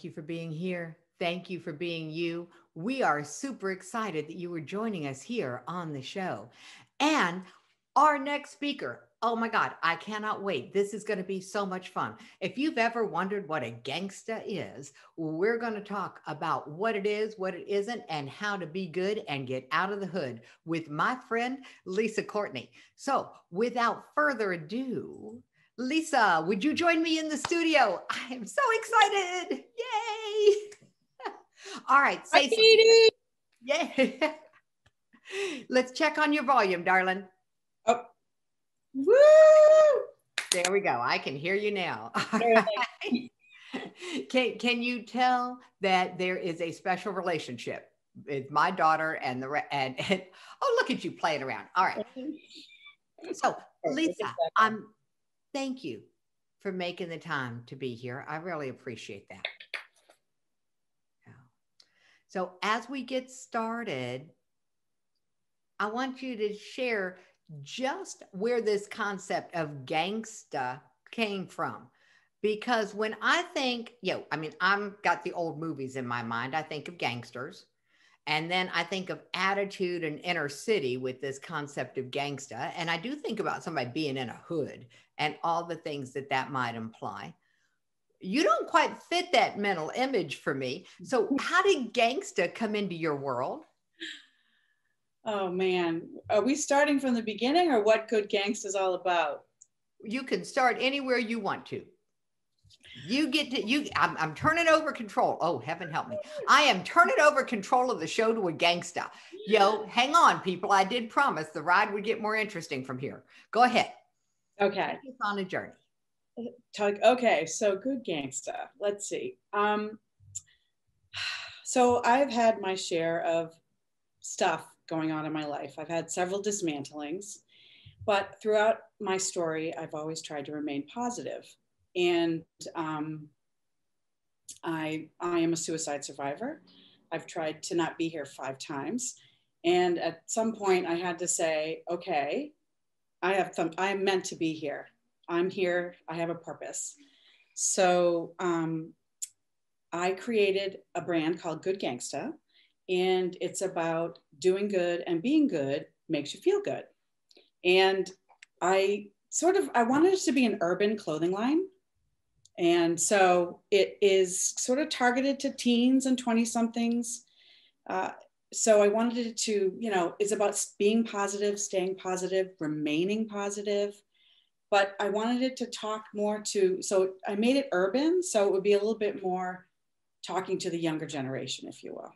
Thank you for being here. Thank you for being you. We are super excited that you were joining us here on the show. And our next speaker, oh my God, I cannot wait. This is going to be so much fun. If you've ever wondered what a gangsta is, we're going to talk about what it is, what it isn't, and how to be good and get out of the hood with my friend, Lisa Courtney. So without further ado, Lisa, would you join me in the studio? I am so excited. Yay. All right. Hi, Say Katie. Yay. Let's check on your volume, darling. Oh, woo! There we go. I can hear you now. All right. Can you tell that there is a special relationship with my daughter and and oh, look at you playing around. All right. So, Lisa, thank you for making the time to be here. I really appreciate that. So as we get started, I want you to share just where this concept of gangsta came from. Because when I think, I'm got the old movies in my mind. I think of gangsters. And then I think of attitude and inner city with this concept of gangsta. And I do think about somebody being in a hood and all the things that that might imply. You don't quite fit that mental image for me. So how did gangsta come into your world? Oh man, are we starting from the beginning or what Good Gangsta is all about? You can start anywhere you want to. You get to I'm turning over control. Oh, heaven help me. I am turning over control of the show to a gangsta. Hang on, people. I did promise the ride would get more interesting from here. Go ahead. Okay. It's on a journey. Okay, so Good Gangsta. Let's see. So I've had my share of stuff going on in my life. I've had several dismantlings, but throughout my story, I've always tried to remain positive. And I am a suicide survivor. I've tried to not be here 5 times. And at some point I had to say, okay, I'm meant to be here. I'm here. I have a purpose. So I created a brand called Good Gangsta, and it's about doing good, and being good makes you feel good. And I wanted it to be an urban clothing line. And so it is sort of targeted to teens and 20 somethings. So I wanted it to, it's about being positive, staying positive, remaining positive. But I wanted it to talk more so I made it urban. So it would be a little bit more talking to the younger generation, if you will.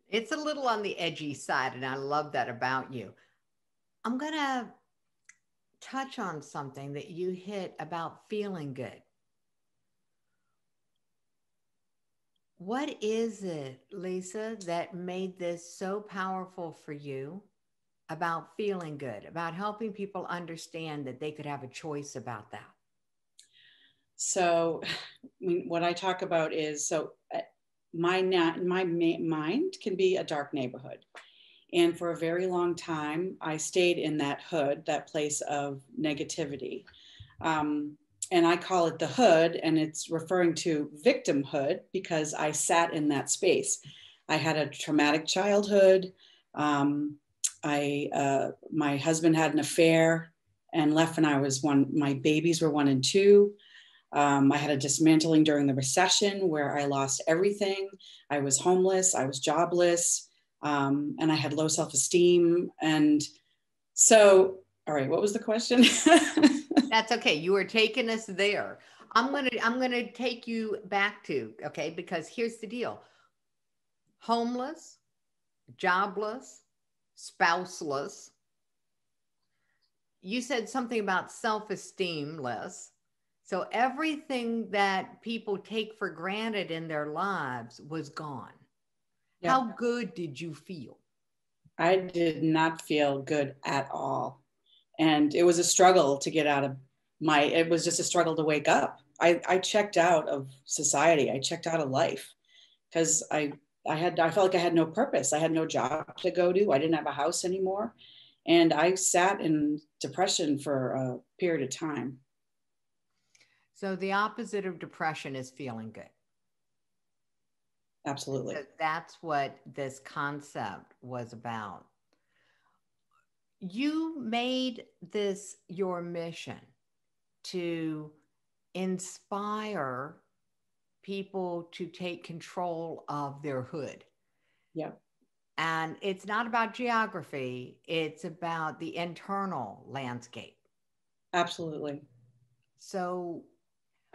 It's a little on the edgy side, and I love that about you. I'm going to touch on something that you hit about feeling good. What is it, Lisa, that made this so powerful for you about feeling good, about helping people understand that they could have a choice about that? So, what I talk about is, my mind can be a dark neighborhood. And for a very long time, I stayed in that hood, that place of negativity. And I call it the hood, and it's referring to victimhood because I sat in that space. I had a traumatic childhood. My husband had an affair and left when I was 1. My babies were 1 and 2. I had a dismantling during the recession where I lost everything. I was homeless. I was jobless. And I had low self-esteem. And so, all right, what was the question? That's okay. You were taking us there. I'm gonna take you back to, okay, because here's the deal. Homeless, jobless, spouseless. You said something about self-esteem-less. So everything that people take for granted in their lives was gone. Yeah. How good did you feel? I did not feel good at all. And it was a struggle to get out of it was just a struggle to wake up. I checked out of society. I checked out of life because I felt like I had no purpose. I had no job to go to. I didn't have a house anymore. And I sat in depression for a period of time. So the opposite of depression is feeling good. Absolutely. So that's what this concept was about. You made this your mission to inspire people to take control of their hood. Yep. And it's not about geography, it's about the internal landscape. Absolutely. So,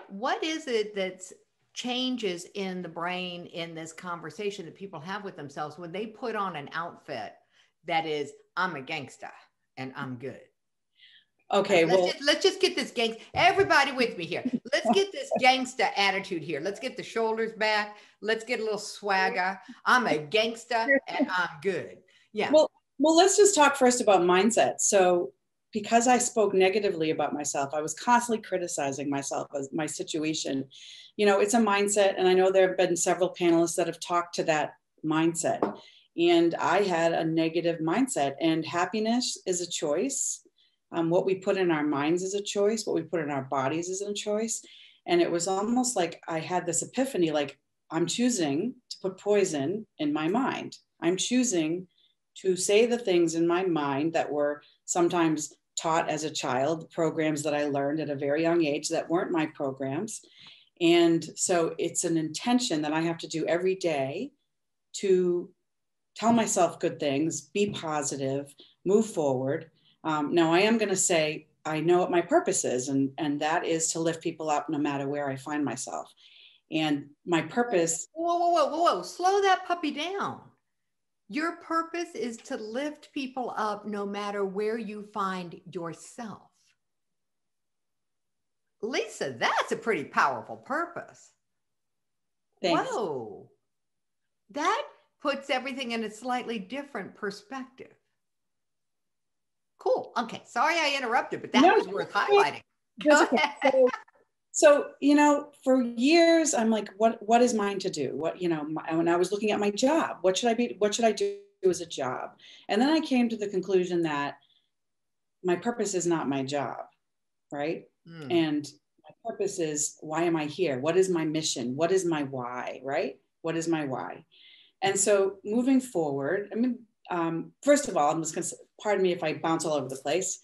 what is it that's changes in the brain in this conversation that people have with themselves when they put on an outfit that is, I'm a gangster and I'm good? Okay. Well, Let's just get this gang. Everybody with me here. Let's get this gangster attitude here. Let's get the shoulders back. Let's get a little swagger. I'm a gangster and I'm good. Yeah. well, let's just talk first about mindset. So, because I spoke negatively about myself, I was constantly criticizing myself as my situation. You know, it's a mindset, and I know there have been several panelists that have talked to that mindset. And I had a negative mindset, and happiness is a choice. What we put in our minds is a choice. What we put in our bodies is a choice. And it was almost like I had this epiphany, like I'm choosing to put poison in my mind. I'm choosing to say the things in my mind that were sometimes taught as a child, programs that I learned at a very young age that weren't my programs. And so it's an intention that I have to do every day to tell myself good things, be positive, move forward. Now, I am going to say, I know what my purpose is, and that is to lift people up no matter where I find myself. And my purpose. Whoa, whoa, whoa, whoa, whoa. Slow that puppy down. Your purpose is to lift people up no matter where you find yourself. Lisa, that's a pretty powerful purpose. Thanks. Whoa. That puts everything in a slightly different perspective. Cool. Okay. Sorry I interrupted, but that was worth highlighting. Go ahead. So, you know, for years, I'm like, what is mine to do? What, you know, when I was looking at my job, what should I do as a job? And then I came to the conclusion that my purpose is not my job, right? And my purpose is, why am I here? What is my mission? What is my why, right? What is my why? And so moving forward, I mean, first of all, I'm just going to, pardon me if I bounce all over the place.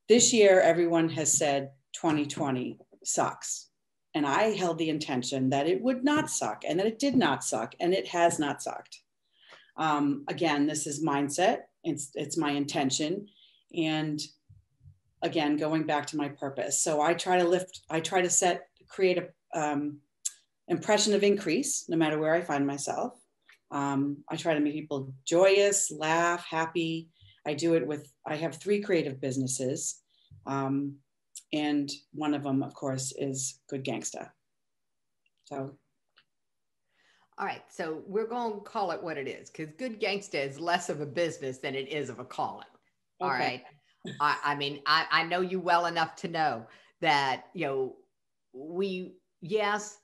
This year, everyone has said 2020 sucks. And I held the intention that it would not suck and that it did not suck and it has not sucked. Again, this is mindset. It's my intention. And again, going back to my purpose. So I try to create a impression of increase no matter where I find myself. I try to make people joyous, laugh, happy. I have 3 creative businesses. And one of them, of course, is Good Gangsta. So. All right. So we're going to call it what it is, because Good Gangsta is less of a business than it is of a calling. Okay. All right. I mean, I know you well enough to know that, you know, yes,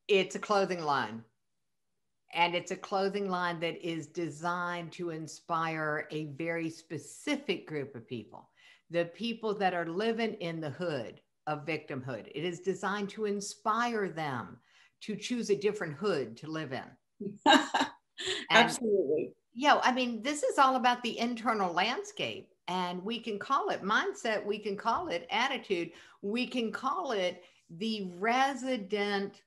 it's a clothing line. And it's a clothing line that is designed to inspire a very specific group of people, the people that are living in the hood of victimhood. It is designed to inspire them to choose a different hood to live in. Absolutely. Yeah, I mean, this is all about the internal landscape. And we can call it mindset, we can call it attitude, we can call it the resident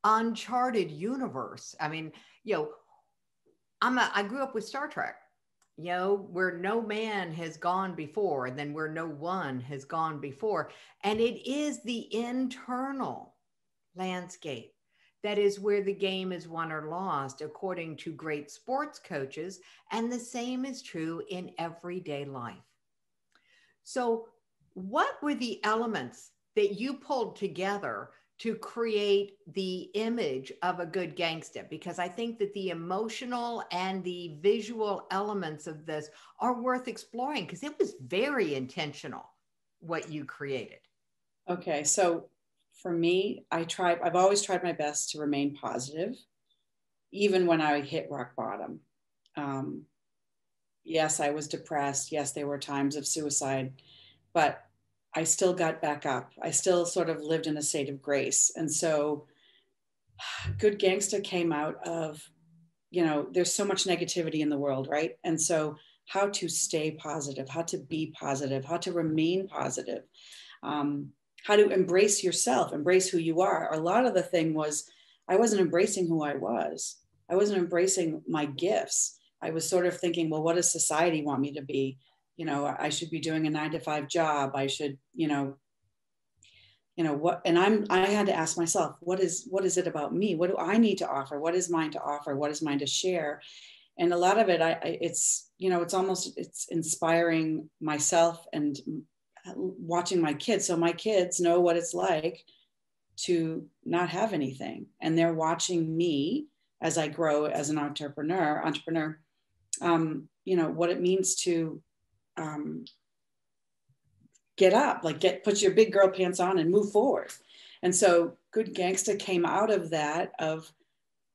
uncharted universe. I mean, you know, I grew up with Star Trek, you know, where no man has gone before, and then where no one has gone before. And it is the internal landscape that is where the game is won or lost, according to great sports coaches. And the same is true in everyday life. So, what were the elements that you pulled together to create the image of a good gangster? Because I think that the emotional and the visual elements of this are worth exploring, because it was very intentional what you created. Okay, so for me, I've always tried my best to remain positive, even when I hit rock bottom. Yes, I was depressed. Yes, there were times of suicide, but I still got back up. I still sort of lived in a state of grace. And so but Good Gangsta came out of, you know, there's so much negativity in the world, right? And so how to stay positive, how to be positive, how to remain positive, how to embrace yourself, embrace who you are. A lot of the thing was I wasn't embracing who I was. I wasn't embracing my gifts. I was sort of thinking, well, what does society want me to be? You know, I should be doing a 9-to-5 job. I should, you know what, and I had to ask myself, what is it about me? What do I need to offer? What is mine to offer? What is mine to share? And a lot of it, it's, you know, it's inspiring myself and watching my kids. So my kids know what it's like to not have anything. And they're watching me as I grow as an entrepreneur, you know, what it means to get up, like put your big girl pants on and move forward. And so Good Gangsta came out of that, of,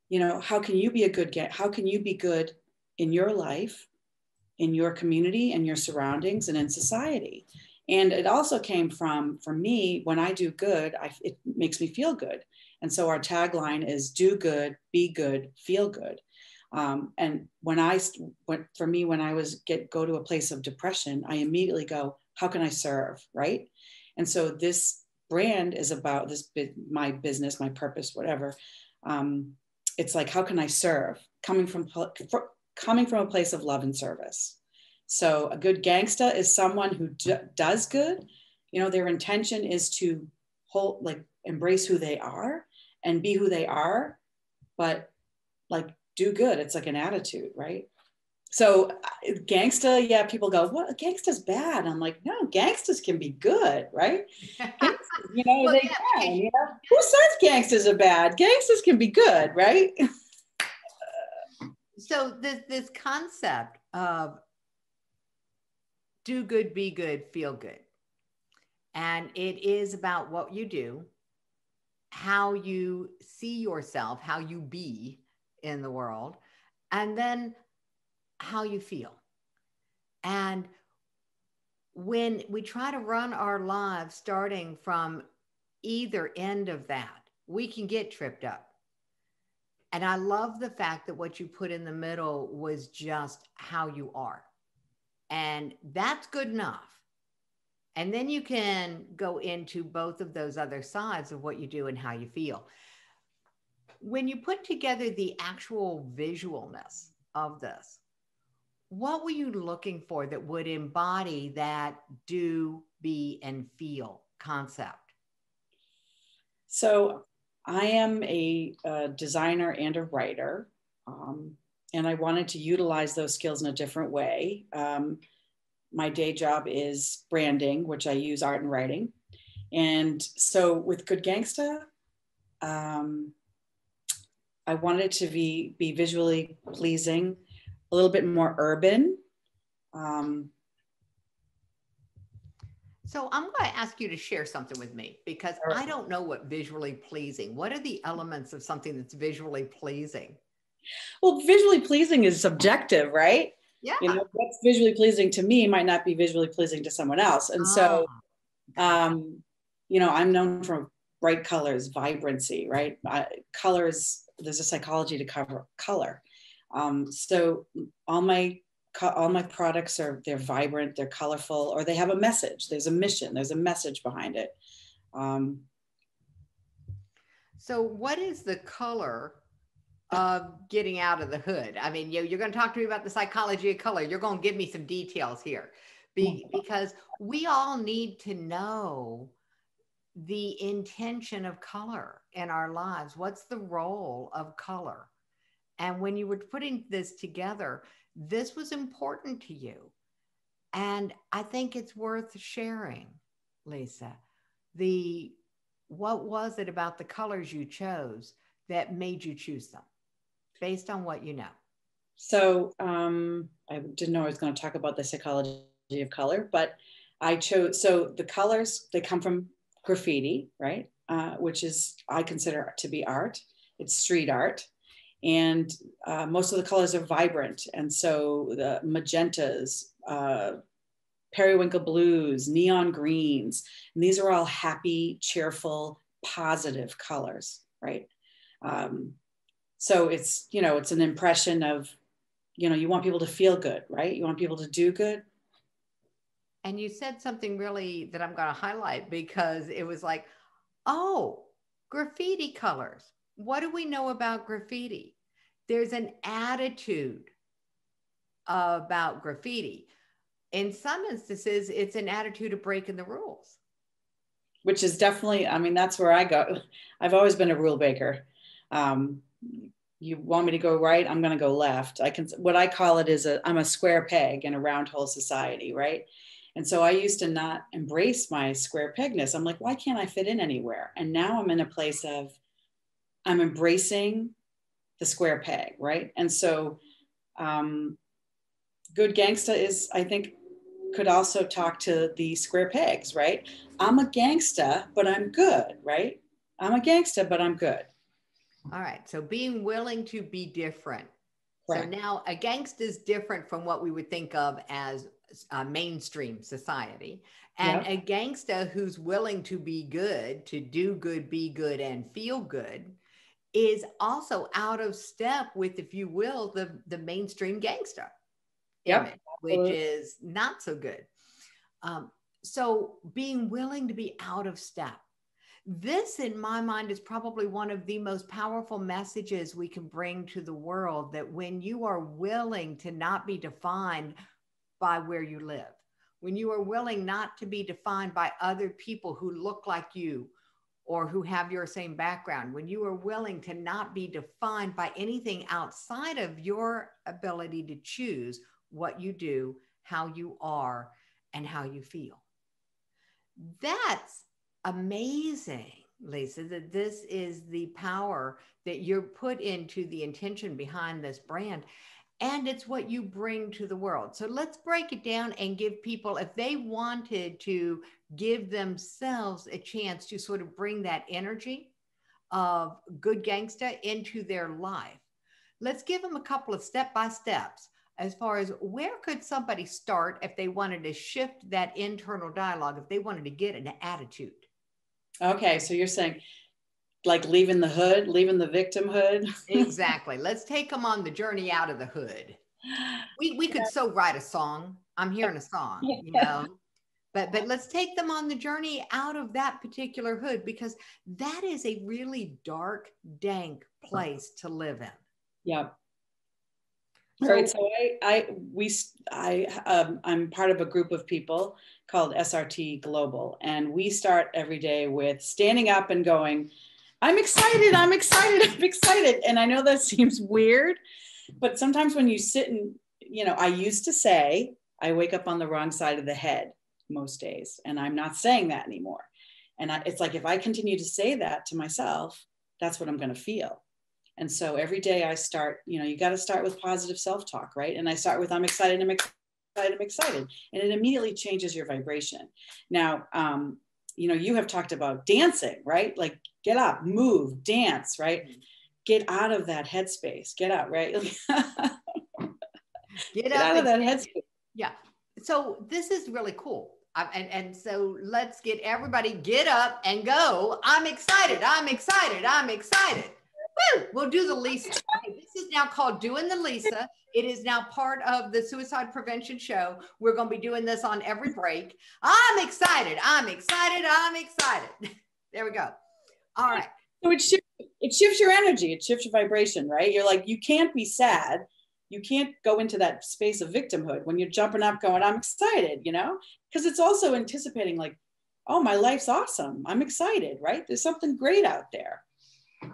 you know, how can you be how can you be good in your life, in your community and your surroundings and in society? And it also came from, for me, when I do good, it makes me feel good. And so our tagline is do good, be good, feel good. And when I go to a place of depression, I immediately go, how can I serve, right? And so this brand is about my business, my purpose, whatever. It's like, how can I serve? Coming from a place of love and service. So a Good Gangsta is someone who does good. You know, their intention is to embrace who they are and be who they are, but like do good. It's like an attitude, right? So gangsta, yeah, people go, what, gangsta's bad. I'm like, no, gangsters can be good, right? Gangsters, you know, well, they can. You know? Who says gangsters are bad? Gangsters can be good, right? So this concept of do good, be good, feel good. And it is about what you do, how you see yourself, how you be in the world, and then how you feel. And when we try to run our lives starting from either end of that, we can get tripped up. And I love the fact that what you put in the middle was just how you are. And that's good enough. And then you can go into both of those other sides of what you do and how you feel. When you put together the actual visualness of this, what were you looking for that would embody that do, be, and feel concept? So I am a designer and a writer, and I wanted to utilize those skills in a different way. My day job is branding, which I use art and writing. And so with Good Gangsta, I wanted to be visually pleasing, a little bit more urban. So I'm going to ask you to share something with me because I don't know what visually pleasing. What are the elements of something that's visually pleasing? Well, visually pleasing is subjective, right? Yeah. You know, what's visually pleasing to me might not be visually pleasing to someone else. And so, you know, I'm known for bright colors, vibrancy, right? Colors, there's a psychology to cover color. So all my products they're vibrant, they're colorful, or they have a message. There's a mission, there's a message behind it. So what is the color of getting out of the hood? I mean, you're going to talk to me about the psychology of color. You're going to give me some details here because we all need to know the intention of color in our lives. What's the role of color? And when you were putting this together, this was important to you. And I think it's worth sharing, Lisa. What was it about the colors you chose that made you choose them based on what you know? So I didn't know I was going to talk about the psychology of color, but I chose, so the colors, they come from graffiti, right? Which is, I consider to be art. It's street art. And most of the colors are vibrant. And so the magentas, periwinkle blues, neon greens, and these are all happy, cheerful, positive colors, right? So it's, it's an impression of, you want people to feel good, right? You want people to do good. And you said something really that I'm going to highlight, because it was like, oh, graffiti colors. What do we know about graffiti? There's an attitude about graffiti. In some instances, it's an attitude of breaking the rules. Which is definitely, I mean, that's where I go. I've always been a rule breaker. You want me to go right, I'm going to go left. What I call it is I'm a square peg in a round hole society, right? And so I used to not embrace my square pegness. I'm like, why can't I fit in anywhere? And now I'm in a place of, I'm embracing the square peg, right? And so good gangsta is, I think, could also talk to the square pegs, right? I'm a gangsta, but I'm good, right? I'm a gangsta, but I'm good. All right. So being willing to be different. Correct. So now a gangsta is different from what we would think of as mainstream society. And a gangsta who's willing to be good, to do good, be good, and feel good, is also out of step with, if you will, the mainstream gangster image, which is not so good. So being willing to be out of step. This, in my mind, is probably one of the most powerful messages we can bring to the world, that when you are willing to not be defined by where you live, when you are willing not to be defined by other people who look like you or who have your same background, when you are willing to not be defined by anything outside of your ability to choose what you do, how you are, and how you feel. That's amazing, Lisa, that this is the power that you're put into the intention behind this brand. And it's what you bring to the world. So let's break it down and give people, if they wanted to give themselves a chance to sort of bring that energy of good gangsta into their life, let's give them a couple of step-by-steps as far as where could somebody start if they wanted to shift that internal dialogue, if they wanted to get an attitude. Okay, so you're saying like leaving the hood, leaving the victimhood. Exactly. Let's take them on the journey out of the hood. We could so write a song. I'm hearing a song, but let's take them on the journey out of that particular hood, because that is a really dark, dank place to live in. Yeah. All right. So I'm part of a group of people called SRT Global, and we start every day with standing up and going, I'm excited, I'm excited, I'm excited. And I know that seems weird, but sometimes when you sit and, I used to say, I wake up on the wrong side of the head most days, and I'm not saying that anymore. And it's like, if I continue to say that to myself, that's what I'm going to feel. And so every day I start, you got to start with positive self-talk, right? And I start with, I'm excited, I'm excited, I'm excited. And it immediately changes your vibration. Now, you have talked about dancing, right? Like get up, move, dance, right? Get out of that headspace, get out, right? Get out of that headspace. Yeah. So this is really cool. And so let's get everybody get up and go. I'm excited. I'm excited. I'm excited. Woo! We'll do the Lisa. Okay, this is now called Doing the Lisa. It is now part of the Suicide Prevention Show. We're going to be doing this on every break. I'm excited. I'm excited. I'm excited. There we go. All right. So it shifts your energy. It shifts your vibration, right? You're like, you can't be sad. You can't go into that space of victimhood when you're jumping up going, I'm excited, because it's also anticipating like, oh, my life's awesome. I'm excited, right? There's something great out there.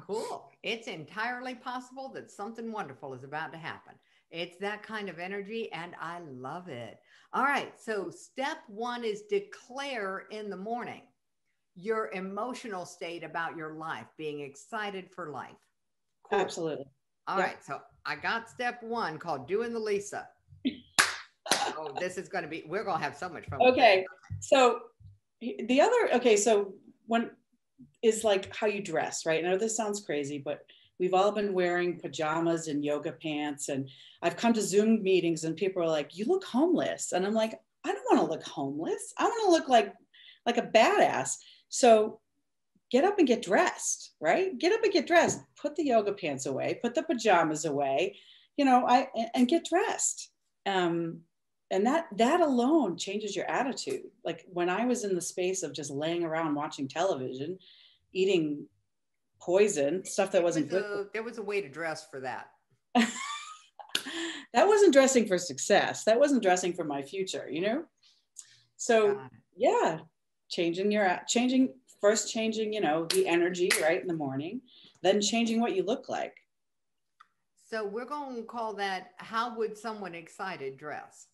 Cool. It's entirely possible that something wonderful is about to happen. It's that kind of energy, and I love it. All right. So step one is declare in the morning your emotional state about your life, being excited for life. Cool. Absolutely. All right. So I got step one called Doing the Lisa. Oh, this is going to be, we're going to have so much fun. Okay. So so when is like how you dress, right? I know this sounds crazy, but we've all been wearing pajamas and yoga pants. And I've come to Zoom meetings and people are like, you look homeless. And I'm like, I don't want to look homeless. I want to look like a badass. So get up and get dressed, right? Get up and get dressed. Put the yoga pants away, put the pajamas away, and get dressed. And that alone changes your attitude. Like when I was in the space of just laying around watching television, eating poison, stuff that wasn't good. There was a way to dress for that. That wasn't dressing for success. That wasn't dressing for my future, So yeah, changing, the energy right in the morning, then changing what you look like. So we're going to call that, how would someone excited dress?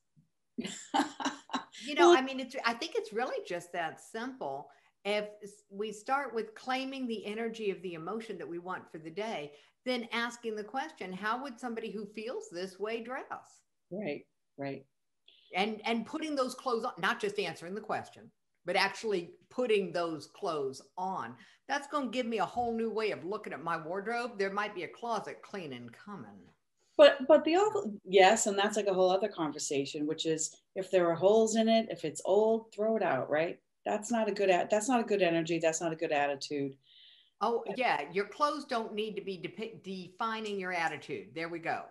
I mean, I think it's really just that simple. If we start with claiming the energy of the emotion that we want for the day, then asking the question, how would somebody who feels this way dress? Right. And putting those clothes on, not just answering the question, but actually putting those clothes on. That's going to give me a whole new way of looking at my wardrobe. There might be a closet clean and coming. But yes, and that's like a whole other conversation, which is if there are holes in it, if it's old, throw it out, right? That's not a good energy. That's not a good attitude. Oh yeah, your clothes don't need to be defining your attitude. There we go.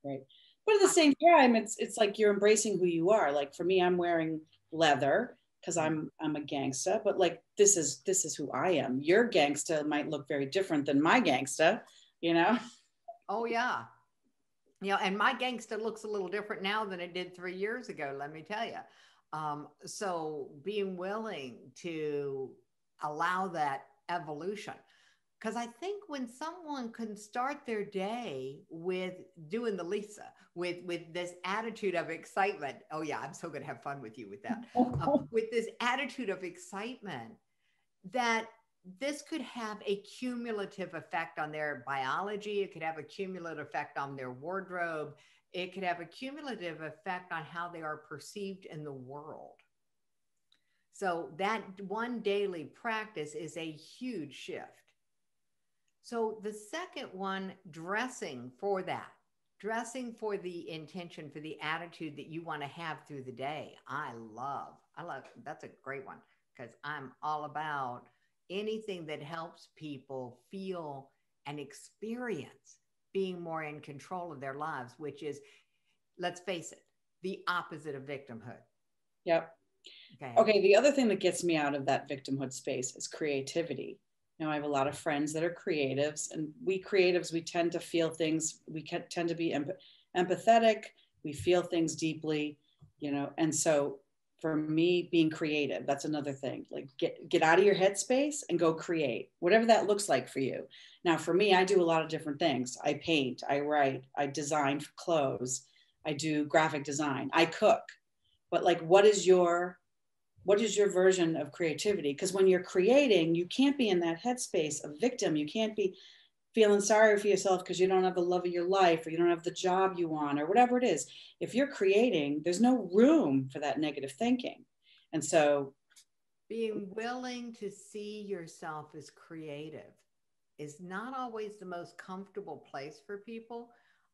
Right. But at the same time, it's like you're embracing who you are. Like for me, I'm wearing leather because I'm a gangsta, but like this is who I am. Your gangsta might look very different than my gangsta, Oh yeah. And my gangsta looks a little different now than it did 3 years ago, let me tell you. So being willing to allow that evolution, because I think when someone can start their day with doing the Lisa, with this attitude of excitement, oh yeah, I'm so going to have fun with you with that, with this attitude of excitement, that this could have a cumulative effect on their biology. It could have a cumulative effect on their wardrobe. It could have a cumulative effect on how they are perceived in the world. So that one daily practice is a huge shift. So the second one, dressing for that, dressing for the intention, for the attitude that you want to have through the day. I love, that's a great one, because I'm all about anything that helps people feel and experience being more in control of their lives, which is, let's face it, the opposite of victimhood. Yep. Okay. The other thing that gets me out of that victimhood space is creativity. I have a lot of friends that are creatives, and we creatives, we tend to feel things. We tend to be empathetic. We feel things deeply, and so for me, being creative, that's another thing. Like get out of your headspace and go create, whatever that looks like for you. Now, for me, I do a lot of different things. I paint, I write, I design clothes, I do graphic design, I cook. But like, what is your version of creativity? Because when you're creating, you can't be in that headspace of victim. You can't be feeling sorry for yourself because you don't have the love of your life, or you don't have the job you want, or whatever it is. If you're creating, there's no room for that negative thinking. And so being willing to see yourself as creative is not always the most comfortable place for people.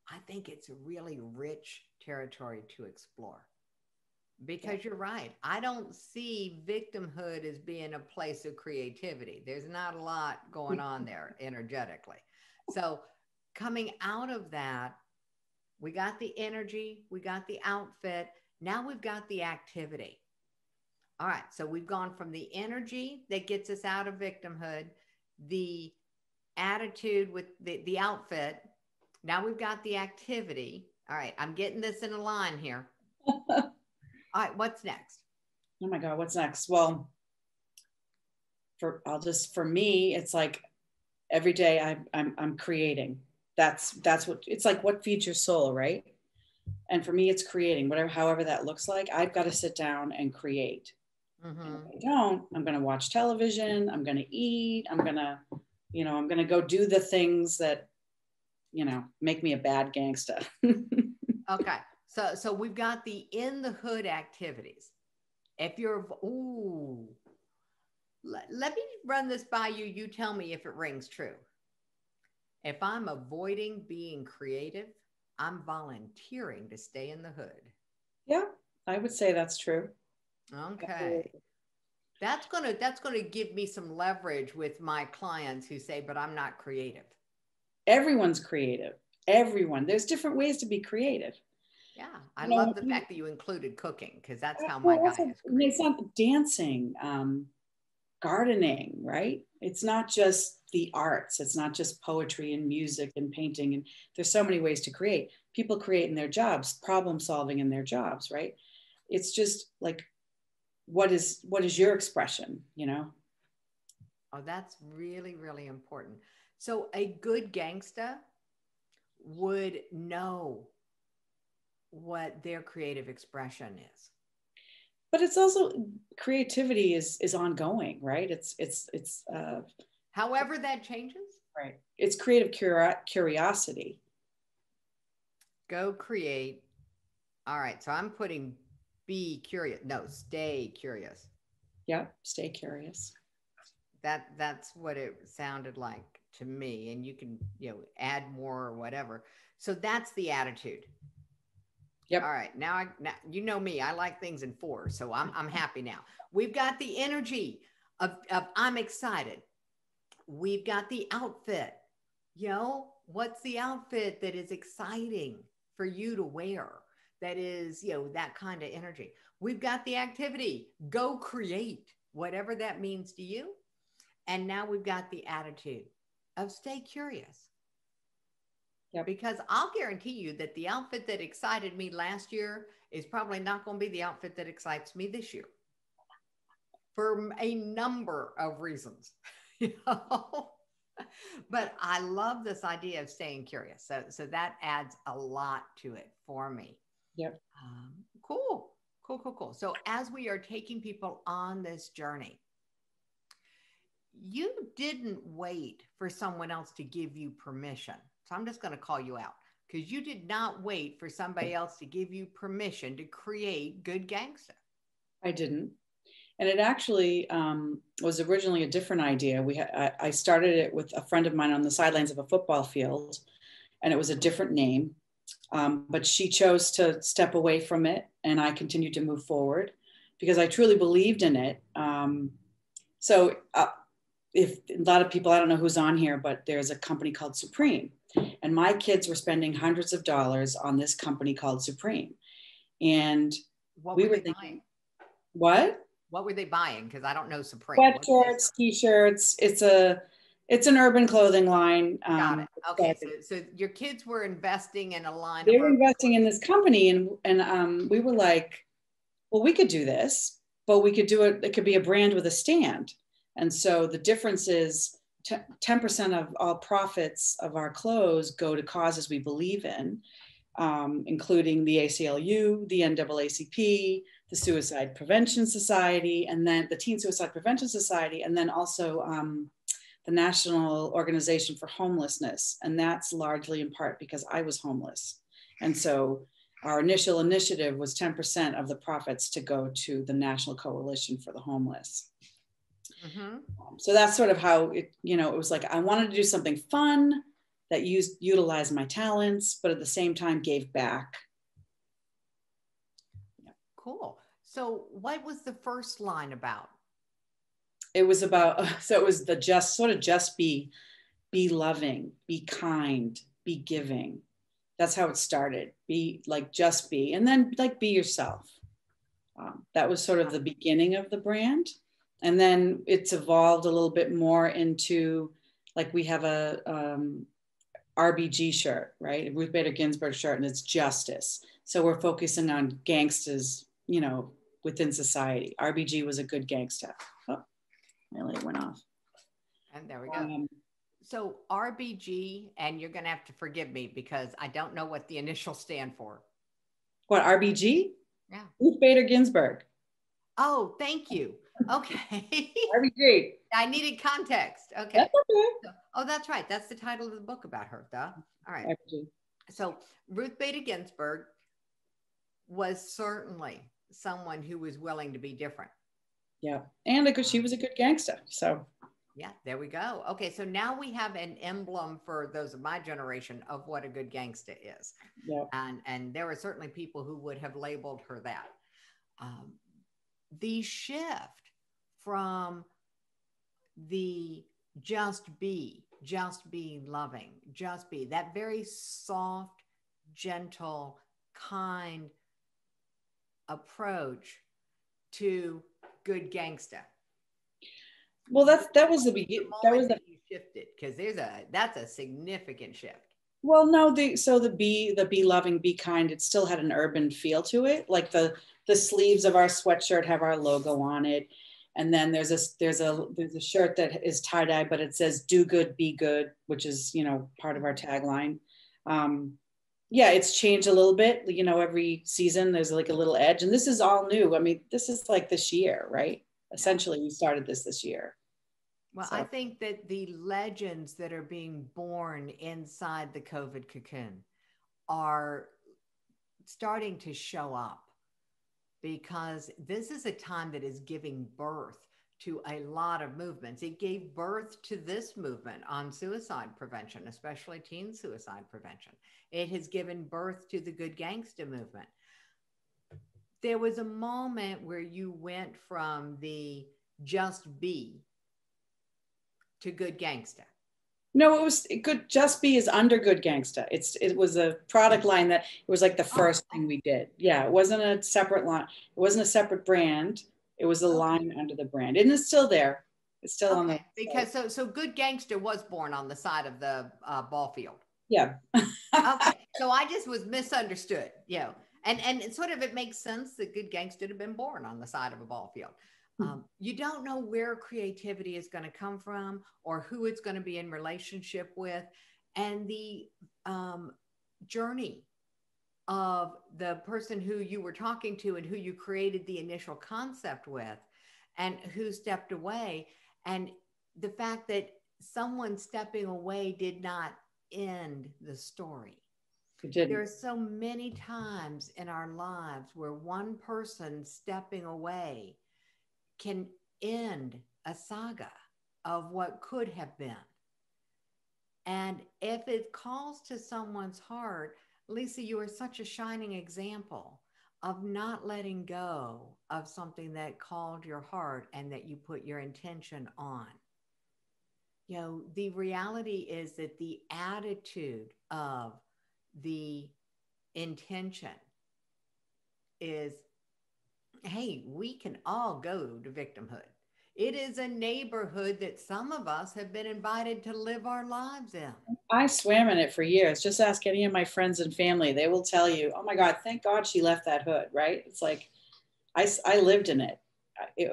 I think it's a really rich territory to explore. Because you're right. I don't see victimhood as being a place of creativity. There's not a lot going on there energetically. So coming out of that, we got the energy, we got the outfit. Now we've got the activity. All right. So we've gone from the energy that gets us out of victimhood, the attitude with the outfit. Now we've got the activity. All right. I'm getting this in a line here. All right, what's next? Oh my God, what's next? Well, for me, it's like every day I'm creating. That's what it's like. What feeds your soul, right? And for me, it's creating, however that looks like. I've got to sit down and create. Mm-hmm. If I don't, I'm going to watch television. I'm going to eat. I'm going to go do the things that, make me a bad gangsta. Okay. So we've got the in the hood activities. If you're, let me run this by you. You tell me if it rings true. If I'm avoiding being creative, I'm volunteering to stay in the hood. Yeah, I would say that's true. Okay. That's gonna give me some leverage with my clients who say, but I'm not creative. Everyone's creative. Everyone. There's different ways to be creative. Yeah, I You love know, the fact that you included cooking because that's how my well, guy also, is it's creative. not dancing, gardening, right? It's not just the arts. It's not just poetry and music and painting. And there's so many ways to create. People create in their jobs, problem solving in their jobs, right? It's just like, what is your expression, you know? Oh, that's really, really important. So a good gangsta would know what their creative expression is. But it's also, creativity is ongoing, right? It's However, that changes, right. It's creative curiosity. go create. All right. So I'm putting be curious. No, stay curious. Yeah. Stay curious. That's what it sounded like to me. And you can, add more or whatever. So that's the attitude. All Yep. right. Now you know me. I like things in four. So I'm happy now. We've got the energy of I'm excited. We've got the outfit. What's the outfit that is exciting for you to wear? That is, that kind of energy. We've got the activity. Go create whatever that means to you. And now we've got the attitude of stay curious. Yep. Because I'll guarantee you that the outfit that excited me last year is probably not going to be the outfit that excites me this year for a number of reasons. you know? But I love this idea of staying curious. So that adds a lot to it for me. Yep. Cool. Cool, cool, cool. So as we are taking people on this journey, you didn't wait for someone else to give you permission. So I'm just going to call you out because you did not wait for somebody else to give you permission to create Good Gangsta. I didn't. And it actually was originally a different idea. I started it with a friend of mine on the sidelines of a football field, and it was a different name. But she chose to step away from it, and I continued to move forward because I truly believed in it. So if a lot of people, I don't know who's on here, but there's a company called Supreme, and my kids were spending hundreds of dollars on this company called Supreme. And what we were were they thinking, buying? What? What were they buying? Because I don't know Supreme. Sweatshirts, t-shirts. It's an urban clothing line. Got it. Okay, so your kids were investing in a line They of were investing in this company, and we were like, well, we could do this, but we could do it. It could be a brand with a stand. And so the difference is 10% of all profits of our clothes go to causes we believe in, including the ACLU, the NAACP, the Suicide Prevention Society, and then the Teen Suicide Prevention Society, and then also the National Organization for Homelessness. And that's largely in part because I was homeless. And so our initial initiative was 10% of the profits to go to the National Coalition for the Homeless. Mm-hmm. So that's sort of how it was like, I wanted to do something fun that utilized my talents, but at the same time gave back. Cool. So what was the first line about? It was about, so it was the just be loving, be kind, be giving. That's how it started. Be like, just be, and then like, be yourself. That was sort of the beginning of the brand. And then it's evolved a little bit more into, like, we have a RBG shirt, right? A Ruth Bader Ginsburg shirt, and it's justice. So we're focusing on gangsters, within society. RBG was a good gangster. Oh, really, it went off. And there we go. So RBG, and you're going to have to forgive me because I don't know what the initials stand for. What, RBG? Yeah. Ruth Bader Ginsburg. Oh, thank you. Okay. RBG. I needed context. Okay. That's okay. Oh, that's right. That's the title of the book about her, though. All right. RBG. So Ruth Bader Ginsburg was certainly someone who was willing to be different. Yeah. And she was a good gangster. So yeah, there we go. Okay, so now we have an emblem for those of my generation of what a good gangsta is. Yeah. And there are certainly people who would have labeled her that. The shift from the just be loving, just be that very soft, gentle, kind approach to good gangsta. Well, that was the The beginning. That moment was the that you shifted, because that's a significant shift. well, no, the be loving, be kind. It still had an urban feel to it. Like the sleeves of our sweatshirt have our logo on it, and then there's a shirt that is tie dye, but it says "Do good, be good," which is part of our tagline. Um, yeah, it's changed a little bit. Every season there's like a little edge, and this is all new. I mean, this is like this year, right? Essentially, we started this year. Well, I So think that the legends that are being born inside the COVID cocoon are starting to show up, because this is a time that is giving birth to a lot of movements. It gave birth to this movement on suicide prevention, especially teen suicide prevention. It has given birth to the Good Gangsta movement. There was a moment where you went from the just be to good gangsta. no, it good. Just Be is under Good Gangsta. It was a product line that it was like the Oh, first thing we did. Yeah, it wasn't a separate line. It wasn't a separate brand. It was a okay. line under the brand, and it's still there. It's still on the Okay. Because so good gangster was born on the side of the ball field. yeah. Okay. So I just was misunderstood, and it sort of, it makes sense that good gangster have been born on the side of a ball field. You don't know where creativity is going to come from or who it's going to be in relationship with. And the journey of the person who you were talking to and who you created the initial concept with and who stepped away. And the fact that someone stepping away did not end the story. It There didn't. are so many times in our lives where one person stepping away can end a saga of what could have been. And if it calls to someone's heart, Lisa, you are such a shining example of not letting go of something that called your heart and that you put your intention on. The reality is that the attitude of the intention is, hey, we can all go to victimhood. It is a neighborhood that some of us have been invited to live our lives in. I swam in it for years. Just ask any of my friends and family; they will tell you, "Oh my God, thank God she left that hood." Right? It's like I lived in it.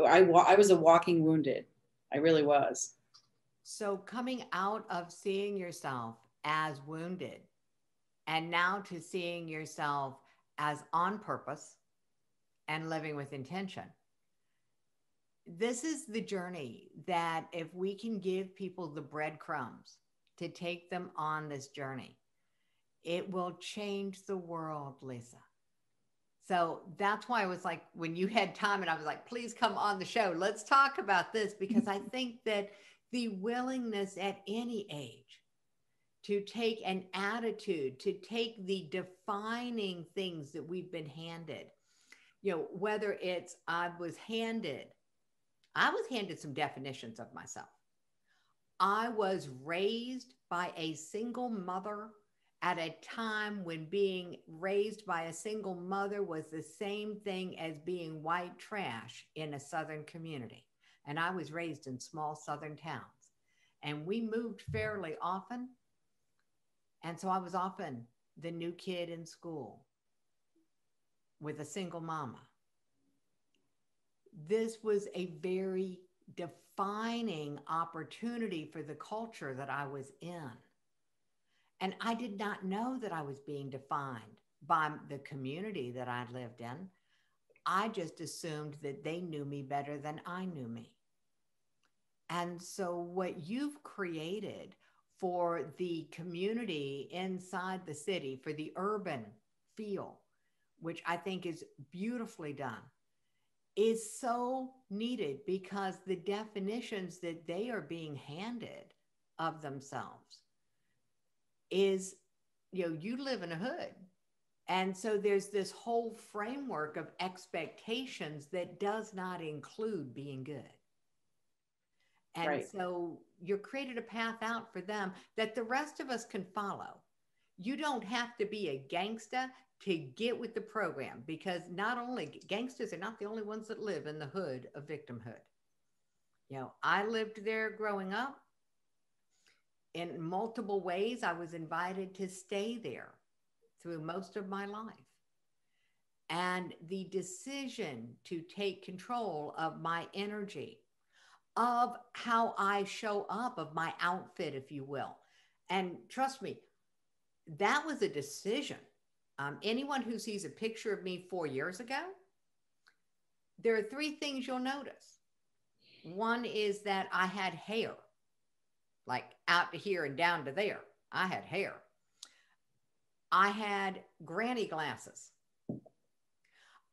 I was a walking wounded. I really was. So, coming out of seeing yourself as wounded and now to seeing yourself as on purpose and living with intention, this is the journey that if we can give people the breadcrumbs to take them on this journey, it will change the world, Lisa. So that's why I was like, when you had time and I was like, please come on the show, let's talk about this, because I think that the willingness at any age to take an attitude, to take the defining things that we've been handed, whether it's I was handed some definitions of myself. I was raised by a single mother at a time when being raised by a single mother was the same thing as being white trash in a Southern community. And I was raised in small Southern towns. And we moved fairly often. And so I was often the new kid in school with a single mama. This was a very defining opportunity for the culture that I was in. And I did not know that I was being defined by the community that I lived in. I just assumed that they knew me better than I knew me. And so, what you've created for the community inside the city, for the urban feel, which I think is beautifully done, is so needed, because the definitions that they are being handed of themselves is, you live in a hood. And so there's this whole framework of expectations that does not include being good. And Right. so you created a path out for them that the rest of us can follow. You don't have to be a gangster to get with the program, because not only gangsters are not the only ones that live in the hood of victimhood. You know, I lived there growing up. In multiple ways, I was invited to stay there through most of my life. And the decision to take control of my energy, of how I show up, of my outfit, if you will. And trust me, that was a decision. Anyone who sees a picture of me 4 years ago, there are three things you'll notice. One is that I had hair, like out to here and down to there. I had hair. I had granny glasses.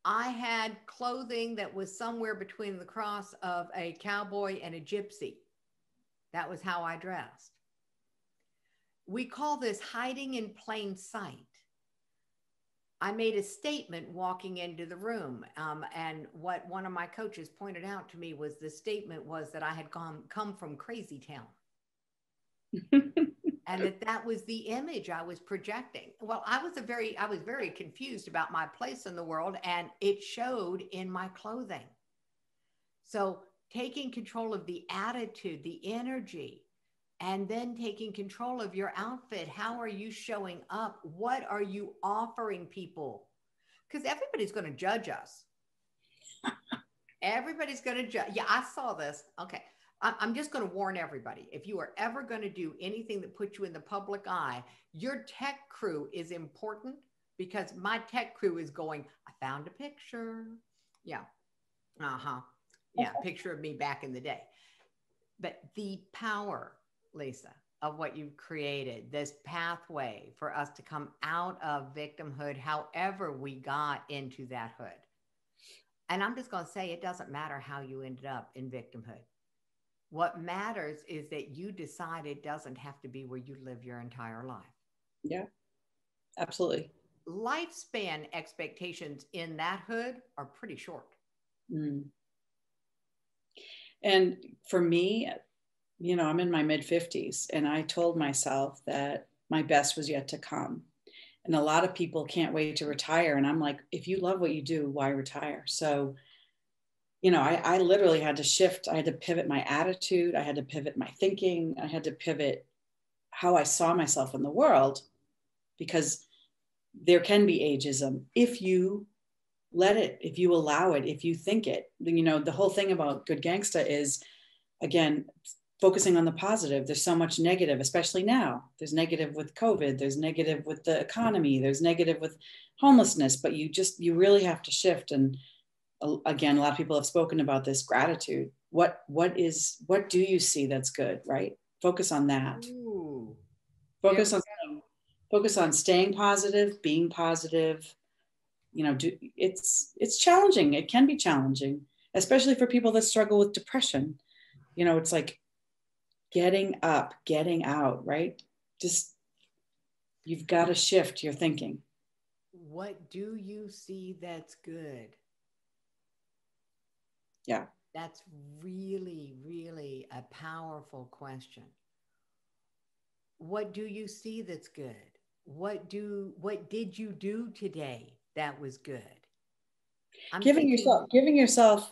I had clothing that was somewhere between the cross of a cowboy and a gypsy. That was how I dressed. We call this hiding in plain sight. I made a statement walking into the room. And what one of my coaches pointed out to me was the statement was that I had come from Crazy Town. And that was the image I was projecting. Well, I was very confused about my place in the world, and it showed in my clothing. So taking control of the attitude, the energy, and then taking control of your outfit. How are you showing up? What are you offering people? Because everybody's going to judge us. Everybody's going to judge. Yeah, I saw this. Okay. I'm just going to warn everybody. If you are ever going to do anything that puts you in the public eye, your tech crew is important, because my tech crew is going, I found a picture. Yeah. Yeah. Picture of me back in the day. But the power, Lisa, of what you've created, this pathway for us to come out of victimhood, however we got into that hood. And I'm just going to say, it doesn't matter how you ended up in victimhood. What matters is that you decide it doesn't have to be where you live your entire life. Yeah, absolutely. Lifespan expectations in that hood are pretty short. Mm. And for me, you know, I'm in my mid-50s, and I told myself that my best was yet to come. And a lot of people can't wait to retire. And I'm like, if you love what you do, why retire? So, you know, I literally had to shift. I had to pivot my attitude. I had to pivot my thinking. I had to pivot how I saw myself in the world, because there can be ageism if you let it, if you allow it, if you think it. You know, the whole thing about Good Gangsta is, again, focusing on the positive. There's so much negative, especially now. There's negative with COVID. There's negative with the economy. There's negative with homelessness. But you really have to shift. And again, a lot of people have spoken about this gratitude. What do you see that's good, right? Focus on that. Ooh. Focus on staying positive, being positive. You know, it's challenging. It can be challenging, especially for people that struggle with depression. You know, it's like getting up, getting out, right? Just, you've got to shift your thinking. What do you see that's good? Yeah. That's really, really a powerful question. What do you see that's good? What did you do today that was good? Giving yourself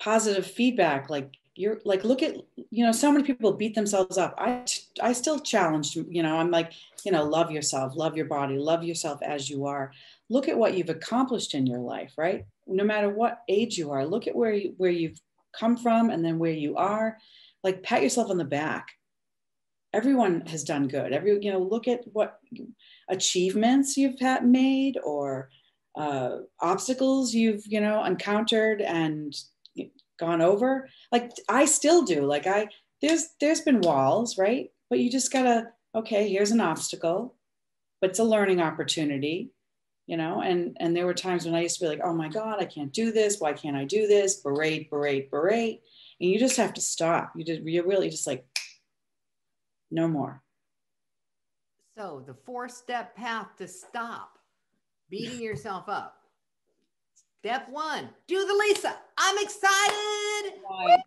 positive feedback. Like, you're like, look at, you know, so many people beat themselves up. I still challenged, you know, I'm like, you know, love yourself, love your body, love yourself as you are. Look at what you've accomplished in your life, right? No matter what age you are, look at where you've come from, and then where you are. Like, pat yourself on the back. Everyone has done good. You know, look at what achievements you've made, or obstacles you've, you know, encountered and gone over. Like, I still do. Like, there's been walls, right? But you just gotta, okay, here's an obstacle, but it's a learning opportunity, you know. And there were times when I used to be like, oh my God, I can't do this. Why can't I do this? Berate. And you just have to stop. You're really just like, no more. So the 4-step path to stop beating yourself up. Step 1, do the Lisa. I'm excited. Right.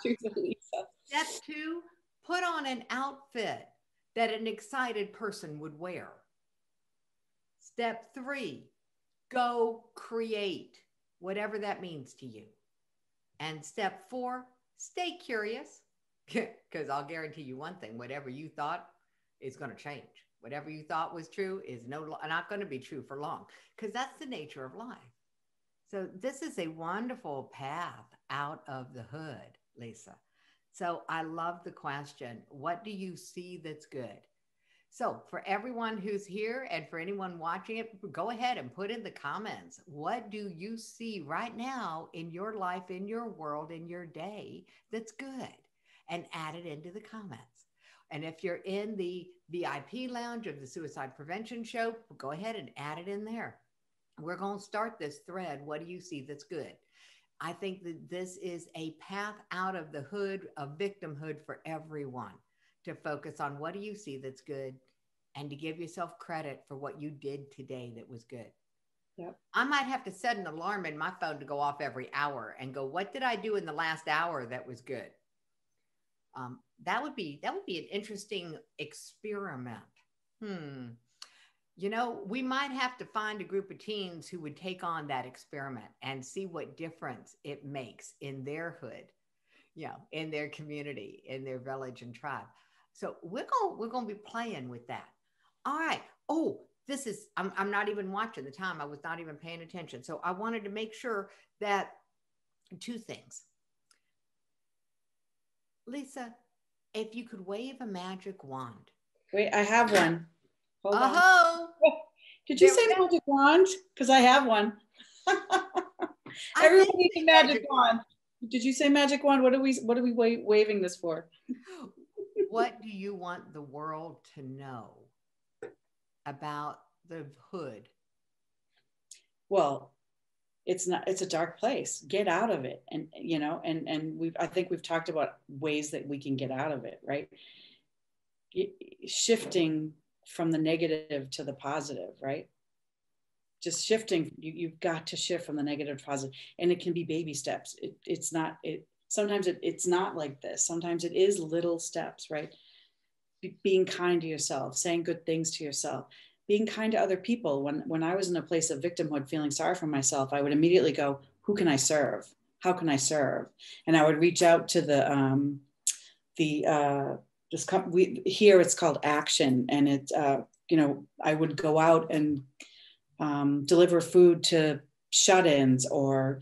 Truth with Lisa. Step two, put on an outfit that an excited person would wear. Step three, go create, whatever that means to you. And step four, stay curious, because I'll guarantee you one thing, whatever you thought is going to change. Whatever you thought was true is not going to be true for long, because that's the nature of life. So this is a wonderful path out of the hood, Lisa. So I love the question, what do you see that's good? So for everyone who's here and for anyone watching it, go ahead and put in the comments. What do you see right now in your life, in your world, in your day that's good? And add it into the comments. And if you're in the VIP lounge of the Suicide Prevention Show, go ahead and add it in there. We're going to start this thread. What do you see that's good? I think that this is a path out of the hood of victimhood for everyone, to focus on what do you see that's good and to give yourself credit for what you did today that was good. Yep. I might have to set an alarm in my phone to go off every hour and go, what did I do in the last hour that was good? That would be an interesting experiment. You know, we might have to find a group of teens who would take on that experiment and see what difference it makes in their hood, you know, in their community, in their village and tribe. So we're going to be playing with that. All right. Oh, this is, I'm not even watching the time. I was not even paying attention. So I wanted to make sure that two things. Lisa, if you could wave a magic wand. Wait, I have one. Hold on. Oh, did you say magic wand? Because I have one. Everyone needs a magic wand. Did you say magic wand? What are we waving this for? What do you want the world to know about the hood? Well, it's a dark place. Get out of it. And you know, and I think we've talked about ways that we can get out of it, right? Shifting from the negative to the positive, right? Just shifting. You've got to shift from the negative to positive, and it can be baby steps. Sometimes it's not like this. Sometimes it is little steps, right? Being kind to yourself, saying good things to yourself, being kind to other people. When I was in a place of victimhood, feeling sorry for myself, I would immediately go, who can I serve? How can I serve? And I would reach out to here it's called Action. And it, you know, I would go out and deliver food to shut-ins, or,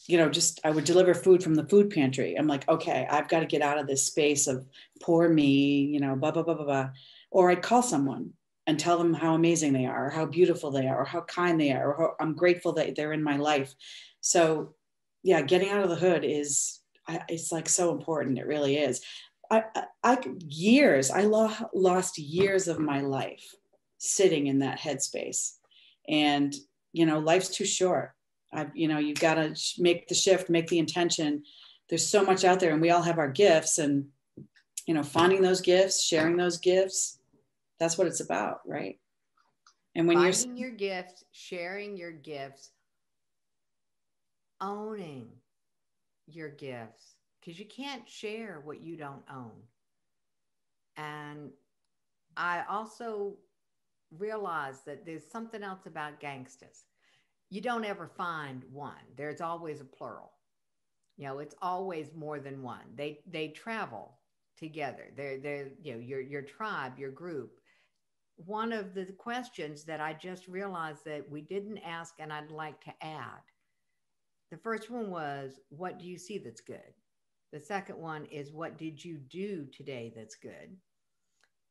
you know, just I would deliver food from the food pantry. I'm like, okay, I've got to get out of this space of poor me, you know, blah, blah, blah, blah, blah. Or I'd call someone and tell them how amazing they are, or how beautiful they are, or how kind they are, or how I'm grateful that they're in my life. So yeah, getting out of the hood it's like so important. It really is. I lost years of my life sitting in that headspace. And, you know, life's too short. You know, you've got to make the shift, make the intention. There's so much out there, and we all have our gifts, and, you know, finding those gifts, sharing those gifts, that's what it's about, right? And when finding your gifts, sharing your gifts, owning your gifts, because you can't share what you don't own. And I also realize that there's something else about gangsters. You don't ever find one. There's always a plural. You know, it's always more than one. They travel together. They're you know, your tribe, your group. One of the questions that I just realized that we didn't ask, and I'd like to add. The first one was, what do you see that's good? The second one is, what did you do today that's good?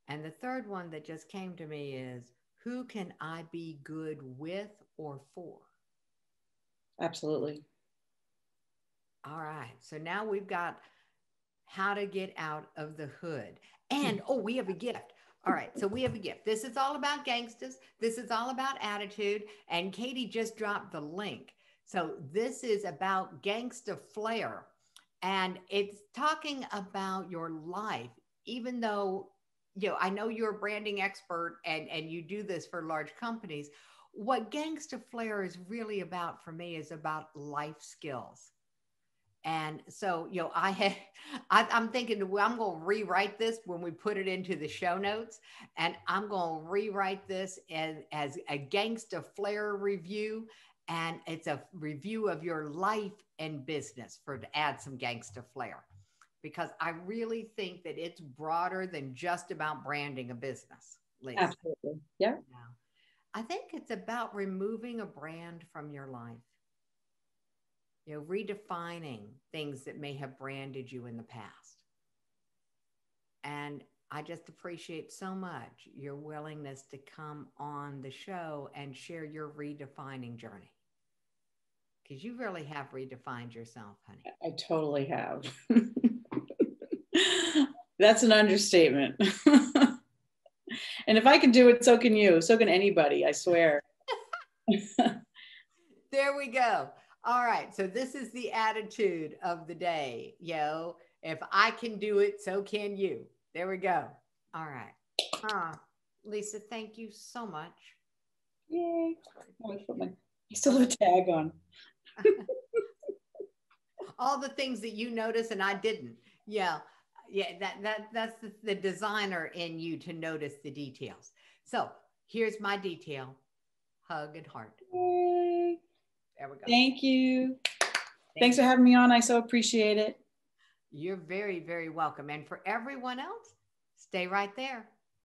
And the third one that just came to me is, who can I be good with or for? Absolutely. All right. So now we've got how to get out of the hood. And, oh, we have a gift. All right. So we have a gift. This is all about gangsters. This is all about attitude. And Katie just dropped the link. So this is about Gangsta Flair. And it's talking about your life, even though, you know, I know you're a branding expert and you do this for large companies. What Gangsta Flair is really about for me is about life skills. And so, I'm thinking, well, I'm going to rewrite this when we put it into the show notes. And I'm going to rewrite this as a Gangsta Flair review. And it's a review of your life and business to add some Gangsta Flair. Because I really think that it's broader than just about branding a business, Lisa. Absolutely. Yeah. I think it's about removing a brand from your life. Redefining things that may have branded you in the past. And I just appreciate so much your willingness to come on the show and share your redefining journey. Because you really have redefined yourself, honey. I totally have. That's an understatement. And if I can do it, so can you. So can anybody, I swear. There we go. All right. So this is the attitude of the day. If I can do it, so can you. There we go. All right. Lisa, thank you so much. Yay. I still have a tag on. All the things that you notice and I didn't. Yeah. That's the designer in you to notice the details. So here's my detail. Hug and heart. Yay. There we go. Thank you. Thanks for having me on. I so appreciate it. You're very, very welcome. And for everyone else, stay right there.